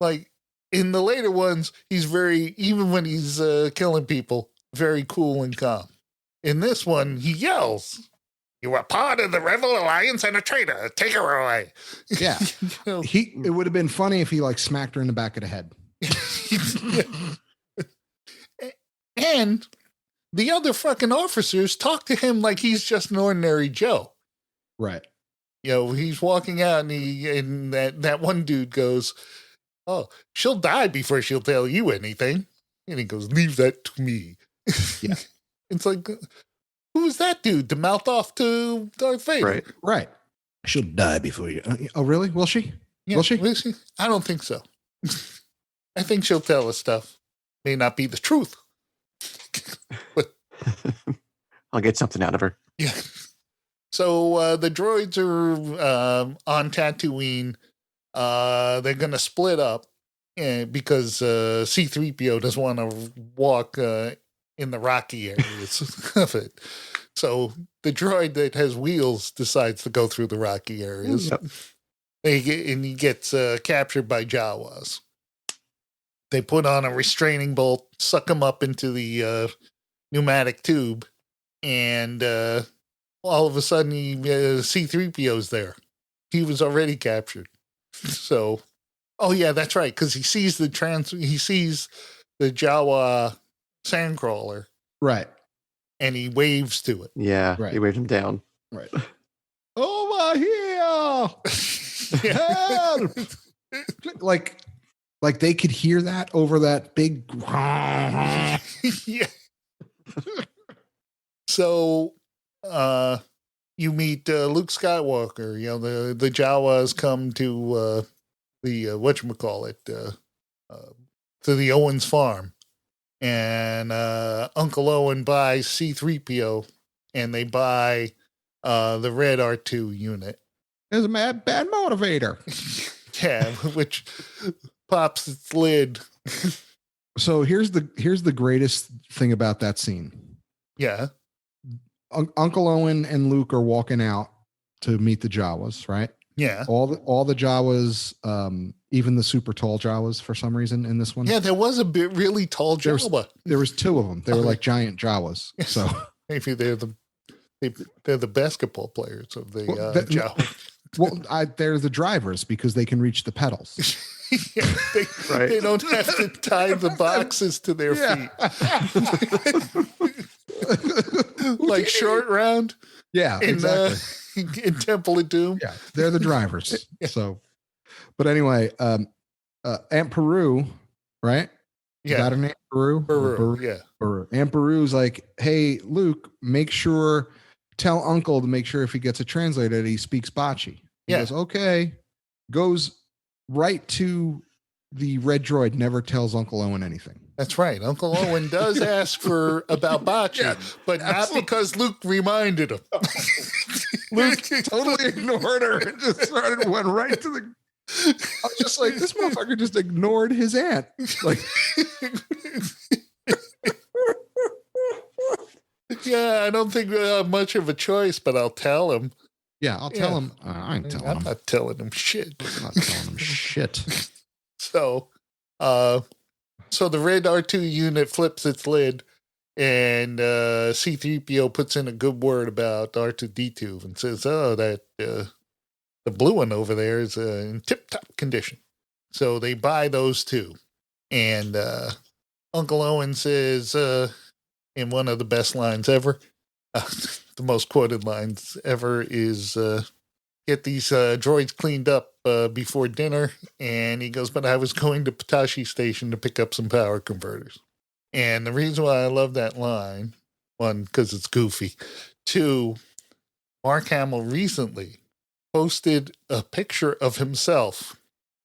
Like in the later ones, he's even when he's killing people, very cool and calm. In this one, he yells. You were part of the Rebel Alliance and a traitor. Take her away. Yeah. It would have been funny if he smacked her in the back of the head. And the other fucking officers talk to him like he's just an ordinary Joe. Right. He's walking out and that one dude goes, "Oh, she'll die before she'll tell you anything." And he goes, "Leave that to me." Yeah. It's like, who's that dude to mouth off to Darth Vader? Right. She'll die before you. Oh, really? Will she? Yeah, will she? I don't think so. I think she'll tell us stuff. May not be the truth. But I'll get something out of her. Yeah. So the droids are on Tatooine. They're going to split up. because C-3PO doesn't want to walk in the rocky areas of it. So the droid that has wheels decides to go through the rocky areas. Yep. And he gets captured by Jawas. They put on a restraining bolt, suck him up into the pneumatic tube, and all of a sudden C-3PO's there. He was already captured. So, oh yeah, that's right, because he sees the Jawa sandcrawler, Right. and he waves to it. Yeah, Right. he waved him down. Right. Over here. Help! Like they could hear that over that big. Yeah. So, you meet Luke Skywalker. You know, the Jawas come to the whatchamacallit, to the Owens farm, and Uncle Owen buys C-3PO, and they buy the red R2 unit. There's a bad motivator. Yeah, which pops its lid. So here's the greatest thing about that scene. Yeah. Uncle Owen and Luke are walking out to meet the Jawas, right? Yeah. All the Jawas, even the super tall Jawas for some reason in this one. Yeah, there was a bit really tall Jawa. There was two of them. They were like giant Jawas. So maybe they're the basketball players of the Jawa. Well, they're the drivers because they can reach the pedals. Yeah, Right. They don't have to tie the boxes to their feet. Like Short Round. Yeah, exactly. In Temple of Doom. Yeah, they're the drivers. So, but anyway, Aunt Peru, right? Is that her name? Peru? Yeah. Peru. Aunt Peru's like, hey, Luke, tell Uncle to make sure if he gets a translator that he speaks Bocce. He goes, okay. Goes right to the red droid, never tells Uncle Owen anything. That's right. Uncle Owen does ask about Bocce, but not because Luke reminded him. Luke totally ignored her and just went right to the. I was just like, this motherfucker just ignored his aunt. Like, yeah, I don't think much of a choice, but I'll tell him. Yeah, I'll tell him. I ain't telling him. I'm not telling him shit. I'm not telling him shit. So the red R2 unit flips its lid, and C-3PO puts in a good word about R2-D2 and says, oh, that the blue one over there is in tip-top condition. So they buy those two. And Uncle Owen says, in one of the best lines ever, the most quoted lines ever is, get these droids cleaned up before dinner. And he goes, but I was going to Patashi Station to pick up some power converters. And the reason why I love that line, one, because it's goofy. Two, Mark Hamill recently posted a picture of himself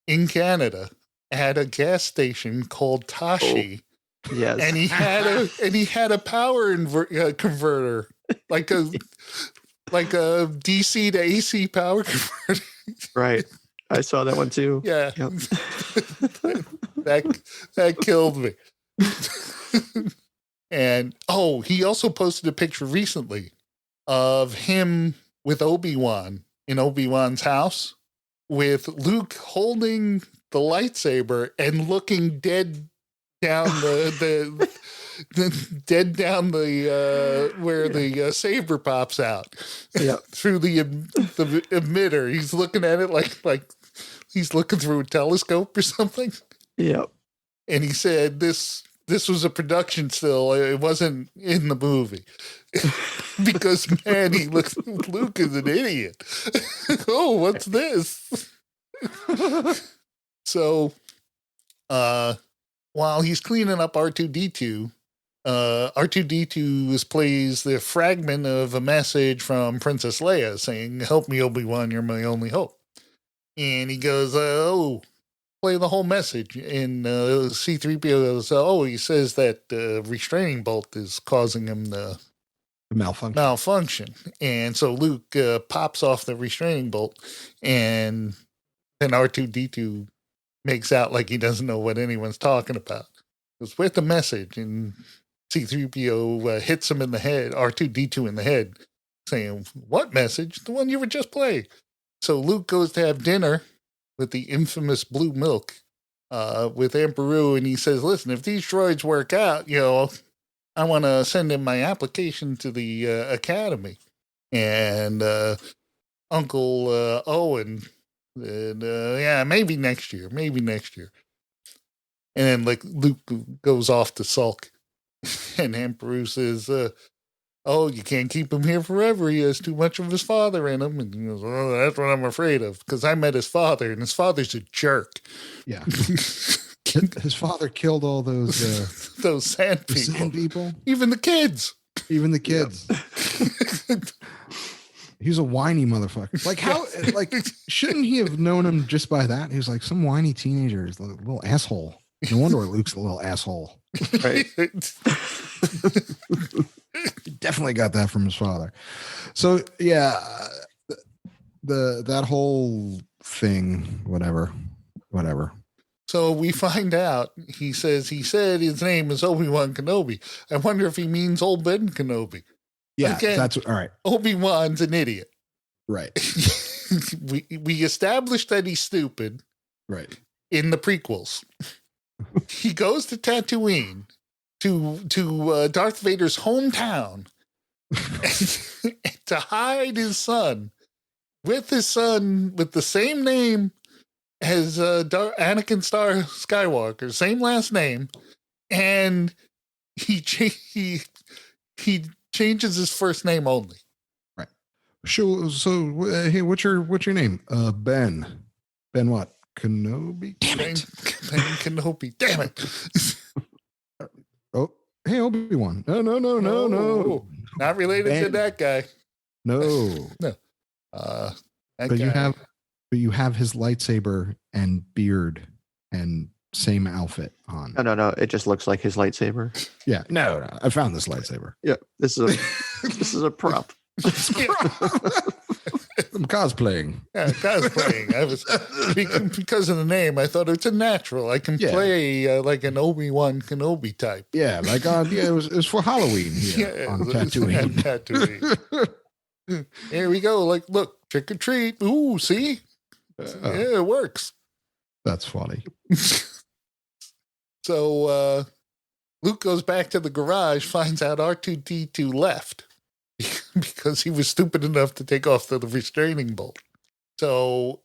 in Canada at a gas station called Tashi. Oh, yes. And he had a power converter, like a DC to AC power converter. Right. I saw that one too. Yeah. Yep. that killed me. And he also posted a picture recently of him with Obi-Wan in Obi-Wan's house, with Luke holding the lightsaber and looking dead down the dead down the where the saber pops out. Yep. Through the emitter. He's looking at it like he's looking through a telescope or something. Yep. And he said this was a production still. It wasn't in the movie. Because, man, Luke is an idiot. Oh, what's this? So, while he's cleaning up R2-D2, R2-D2 plays the fragment of a message from Princess Leia saying, help me, Obi-Wan, you're my only hope. And he goes, play the whole message. And C-3PO goes, he says that restraining bolt is causing him the malfunction. And so Luke pops off the restraining bolt, and then R2-D2 makes out like he doesn't know what anyone's talking about. Goes, with the message, and C-3PO hits him in the head, R2-D2 in the head, saying, what message? The one you were just playing. So Luke goes to have dinner with the infamous blue milk with Emperor, and he says, listen, if these droids work out, I want to send in my application to the academy. And Uncle Owen said, yeah, maybe next year. And then like Luke goes off to sulk. And Emperor says, oh, you can't keep him here forever. He has too much of his father in him. And he goes, oh, that's what I'm afraid of, because I met his father, and his father's a jerk. Yeah. His father killed all those sand people. sand people. Even the kids. Yep. He's a whiny motherfucker. Like how? Like shouldn't he have known him just by that? He was like some whiny teenager, he's a little asshole. No wonder Luke's a little asshole. Right. He definitely got that from his father. So yeah, that whole thing, whatever. So we find out, he said his name is Obi-Wan Kenobi. I wonder if he means old Ben Kenobi. Yeah, again, that's all right. Obi-Wan's an idiot. Right. we established that he's stupid. Right. In the prequels. He goes to Tatooine, to Darth Vader's hometown, to hide his son with the same name as Anakin Skywalker, same last name, and he changes his first name only. Right. So hey, what's your name? Ben. Ben what? Kenobi. Damn it. Ben Kenobi. Damn it. Oh, hey, Obi-Wan. No. Not related Ben. to that guy. No. But you have his lightsaber and beard and same outfit on. No. It just looks like his lightsaber. Yeah. No. I found this lightsaber. Yeah. This is a prop. I'm cosplaying. Yeah, cosplaying. I was because of the name. I thought it's a natural. I can play like an Obi-Wan Kenobi type. Yeah, like it was for Halloween here on Tatooine. Here we go. Like, look, trick or treat. Ooh, see? Yeah, it works. That's funny. So Luke goes back to the garage, finds out R2-D2 left because he was stupid enough to take off the restraining bolt. So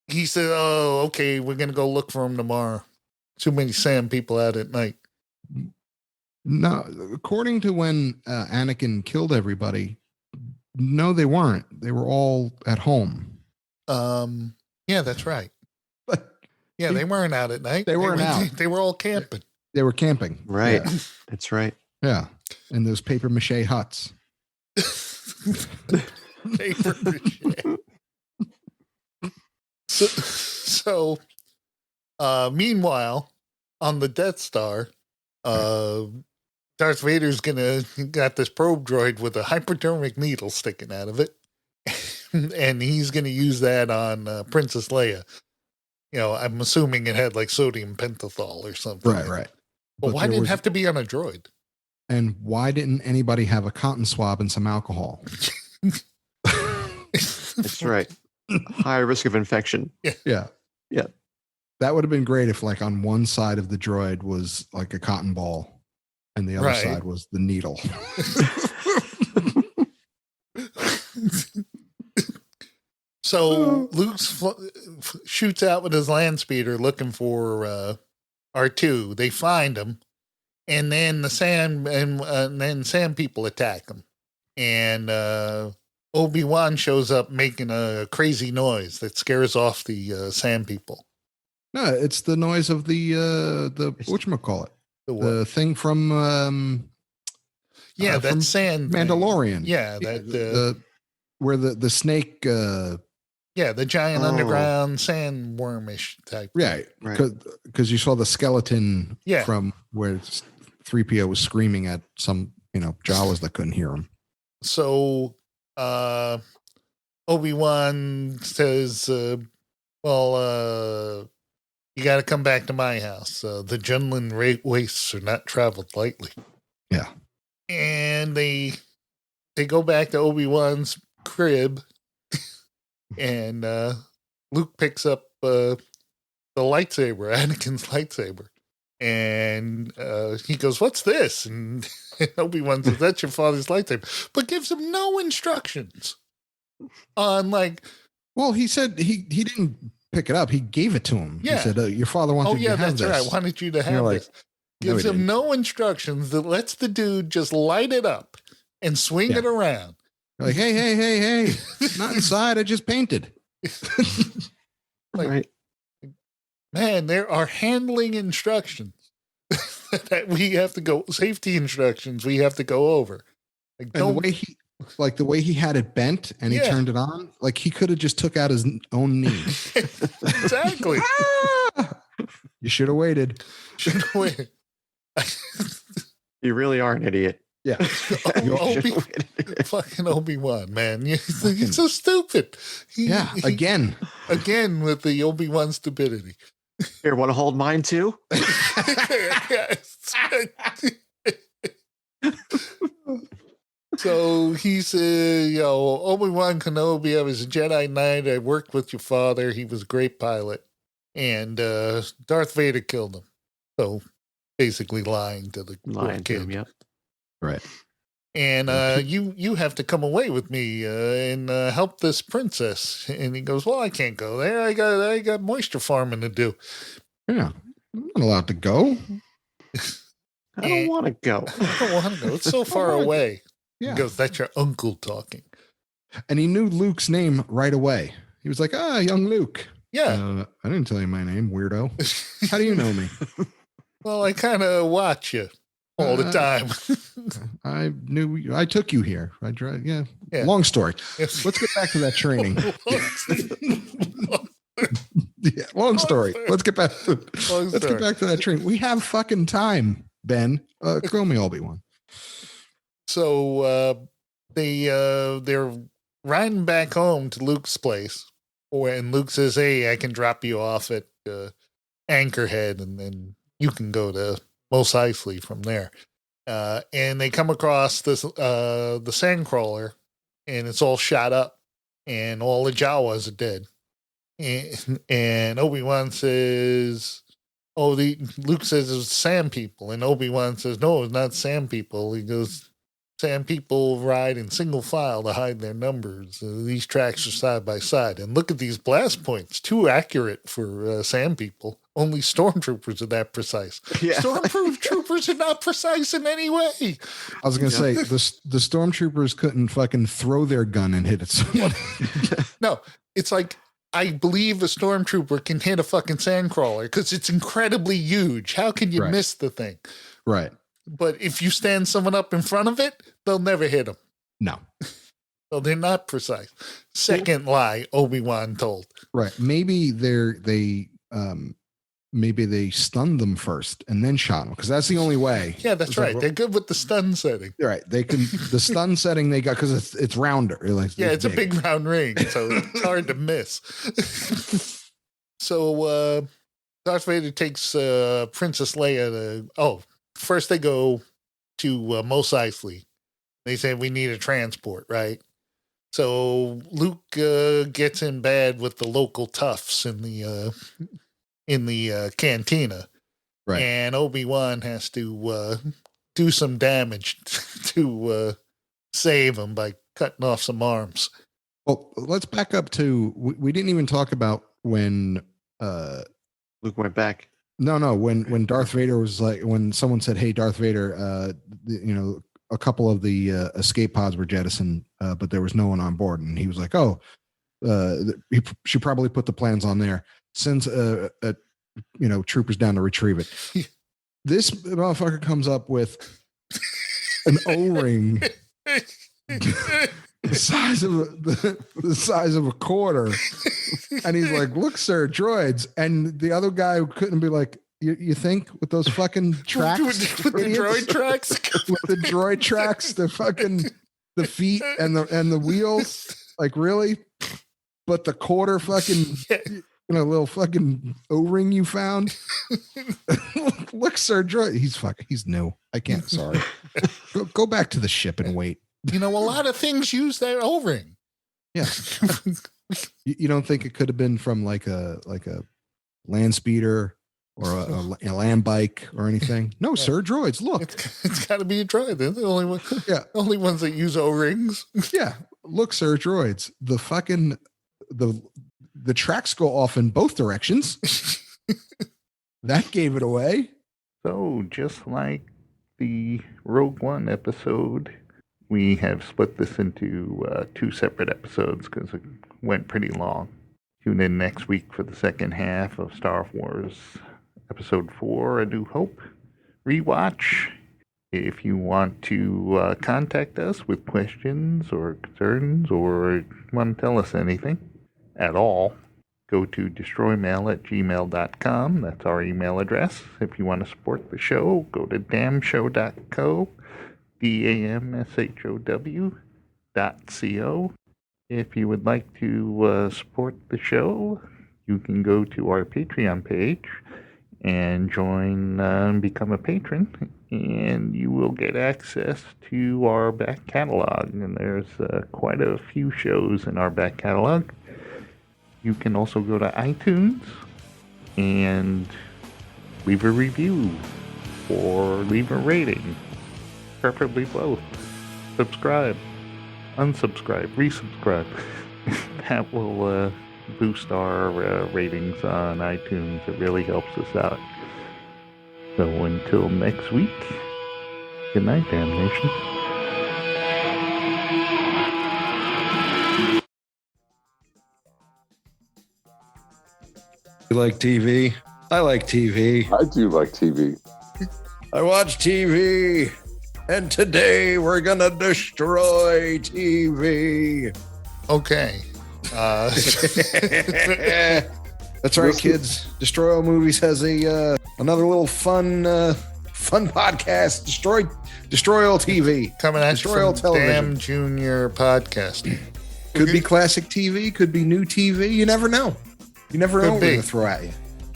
he said, oh, okay, we're going to go look for him tomorrow. Too many sand people out at night. No, according to when Anakin killed everybody, no, they weren't. They were all at home. Yeah, that's right. Yeah, they weren't out at night. They weren't out. They were all camping. They were camping. Right. Yeah. That's right. Yeah. And those paper mache huts. Paper mache. So meanwhile, on the Death Star, Darth Vader's got this probe droid with a hypodermic needle sticking out of it. And he's going to use that on Princess Leia. I'm assuming it had like sodium pentothal or something. Right. But why didn't it have to be on a droid? And why didn't anybody have a cotton swab and some alcohol? That's right. High risk of infection. Yeah. Yeah. That would have been great if like on one side of the droid was like a cotton ball and the other side was the needle. So Luke shoots out with his land speeder looking for R2. They find him, and then the sand people attack him, and Obi-Wan shows up making a crazy noise that scares off the sand people. No, it's the noise of the whatchamacallit. The thing from that's from sand Mandalorian. Thing. Yeah, that where the snake the giant underground sandwormish type. Right. Because you saw the skeleton from where 3PO was screaming at some, Jawas that couldn't hear him. So Obi-Wan says, you got to come back to my house. The Junlin wastes are not traveled lightly. Yeah. And they go back to Obi-Wan's crib, and Luke picks up the lightsaber, Anakin's lightsaber. And he goes, "What's this?" And Obi-Wan says, "That's your father's lightsaber," but gives him no instructions on Well, he said he didn't pick it up. He gave it to him. Yeah. He said, "Your father wanted you to have that's this." right. I wanted you to And you're have like, this. Gives he him didn't. no instructions that lets the dude just light it up and swing Yeah. it around. You're like, hey, not inside. I just painted. Like, Right. Man, there are handling instructions that we have to go, safety instructions we have to go over. Like, And the way he had it bent and he Yeah. turned it on, like he could have just took out his own knee. Exactly. Ah! You should have waited. Should wait. You really are an idiot. Yeah. Fucking Obi-Wan, man. You're so stupid. Yeah. Again. Again with the Obi-Wan stupidity. Here, want to hold mine too? So he's, Obi-Wan Kenobi, I was a Jedi Knight. I worked with your father. He was a great pilot. And Darth Vader killed him. So basically lying to the Lying to kid. him, yep. Right. And you have to come away with me and help this princess. And he goes, "Well, I can't go there. I got moisture farming to do." Yeah. I'm not allowed to go. I don't want to go. I don't want to go. It's so far away. Yeah. He goes, "That's your uncle talking." And he knew Luke's name right away. He was like, young Luke. Yeah. I didn't tell you my name, weirdo. How do you know me? Well, I kind of watch you all the time. I took you here. I tried. Yeah. Yeah. Long story. Yes. Let's get back to that training. Yeah. Long story. Let's get back. Let's get back to that training. We have fucking time, Ben. Throw me Obi-Wan. So they're riding back home to Luke's place, and Luke says, "Hey, I can drop you off at Anchorhead, and then you can go to Mos Eisley from there." And they come across this the Sandcrawler, and it's all shot up, and all the Jawas are dead. And Obi-Wan says, Luke says it's Sand people, and Obi-Wan says, "No, it's not Sand people." He goes, "Sand people ride in single file to hide their numbers. These tracks are side by side. And look at these blast points. Too accurate for Sand people. Only stormtroopers are that precise." Yeah. Stormtroopers are not precise in any way. I was going to say the stormtroopers couldn't fucking throw their gun and hit it. Someone. No, it's like, I believe a stormtrooper can hit a fucking Sandcrawler because it's incredibly huge. How can you Right. miss the thing? Right. But if you stand someone up in front of it, they'll never hit them. No. So they're not precise. Second lie Obi-Wan told. Right. Maybe they stunned them first and then shot them because that's the only way. Yeah, that's It's right. like, They're good with the stun setting. right. They can the stun setting they got because it's rounder. Like, Yeah, it's a big round ring, so it's hard to miss. So Darth Vader takes Princess Leia to... first they go to Mos Eisley. They say, "We need a transport," right? So Luke gets in bad with the local toughs in the cantina. Right. And Obi-Wan has to do some damage to save him by cutting off some arms. Well, let's back up to we didn't even talk about when Luke went back. when Darth Vader was like, when someone said, "Hey, Darth Vader, a couple of the escape pods were jettisoned, but there was no one on board," and he was like, he should probably put the plans on there. Sends troopers down to retrieve it. This motherfucker comes up with an O-ring the size of a quarter, and he's like, "Look, sir, droids." And the other guy couldn't be like, "You think with those fucking tracks, with the droid tracks, with the droid tracks, the feet and the wheels, like really?" But the quarter fucking little fucking O-ring you found. Look, Sir Droid. He's new. I can't. Sorry. Go back to the ship and wait. A lot of things use their O-ring. Yeah. You don't think it could have been from like a land speeder or a land bike or anything? No, Sir Droids. Look, it's got to be a droid. They're the only one. Yeah, only ones that use O-rings. Yeah, look, Sir Droids. The tracks go off in both directions. That gave it away. So just like the Rogue One episode, we have split this into 2 separate episodes because it went pretty long. Tune in next week for the second half of Star Wars Episode 4, A New Hope rewatch. If you want to contact us with questions or concerns or want to tell us anything at all, go to destroymail@gmail.com. That's our email address. If you want to support the show, go to damshow.co, damshow.co. If you would like to support the show, you can go to our Patreon page and join and become a patron, and you will get access to our back catalog. And there's quite a few shows in our back catalog. You can also go to iTunes and leave a review or leave a rating, preferably both. Subscribe, unsubscribe, resubscribe. That will boost our ratings on iTunes. It really helps us out. So until next week, good night, damnation. You like TV? I like TV. I do like TV. I watch TV. And today we're going to destroy TV. Okay. That's right, kids. Destroy All Movies has another little fun podcast. Destroy All TV. Coming at Destroy you All from Television. Damn Junior Podcasting. Could be classic TV. Could be new TV. You never know. You never know what they're going to throw at you.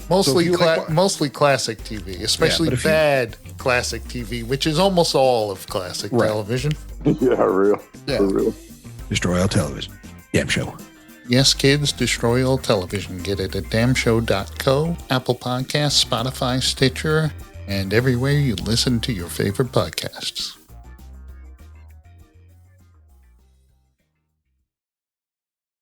Mostly, So if you like- mostly classic TV, especially but if you- bad classic TV, which is almost all of classic Right. television. Yeah, real. Yeah. For real. Destroy All Television. Damn show. Yes, kids, destroy all television. Get it at damshow.co, Apple Podcasts, Spotify, Stitcher, and everywhere you listen to your favorite podcasts.